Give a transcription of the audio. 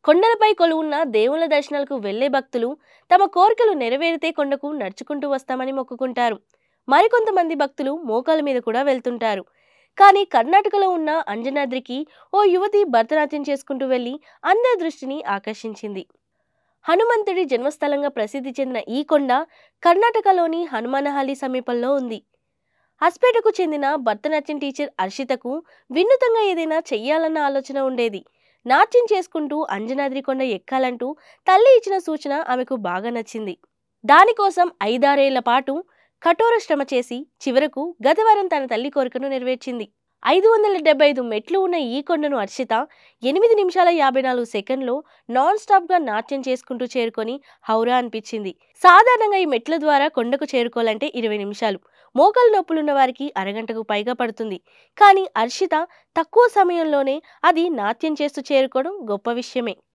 కొండలపై కొలువున్న దేవుళ్ళ దర్శనాలకు వెళ్లే భక్తులు తమ కోరికలు నెరవేరితే కొండకు నడుచుకుంటూ వస్తామని మొక్కుకుంటారు. మరికొంతమంది భక్తులు మోకాల మీద కూడా వెళ్తుంటారు. కానీ కర్ణాటకలో ఉన్న అంజనాద్రికి ఓ యువతి భరతనాట్యం చేసుకుంటూ వెళ్లి అందరి దృష్టిని ఆకర్షించింది. హనుమంతుడి జన్మస్థలంగా ప్రసిద్ధి చెందిన ఈ కొండ కర్ణాటకలోని హనుమానహల్లి సమీపంలో ఉంది. హస్పేటకు చెందిన భరతనాట్యం టీచర్ అర్షితకు వినూతంగా ఏదైనా చెయ్యాలన్న ఆలోచన ఉండేది. నాట్యం చేసుకుంటూ అంజనాద్రి కొండ ఎక్కాలంటూ తల్లి ఇచ్చిన సూచన ఆమెకు బాగా నచ్చింది. దానికోసం 5-6 ఏళ్ల పాటు కఠోర శ్రమ చేసి చివరకు గతవారం తన తల్లి కోరికను నెరవేర్చింది. 575 మెట్లు ఉన్న ఈ కొండను అర్షిత 8 నిమిషాల 54 సెకండ్లో నాన్ స్టాప్ గా నాట్యం చేసుకుంటూ చేరుకొని హౌరా అనిపించింది. సాధారణంగా ఈ మెట్ల ద్వారా కొండకు చేరుకోవాలంటే 20 నిమిషాలు, మోకాలు నొప్పులున్న వారికి అరగంటకు పైగా పడుతుంది. కానీ అర్షిత తక్కువ సమయంలోనే అది నాట్యం చేస్తూ చేరుకోవడం గొప్ప విషయమే.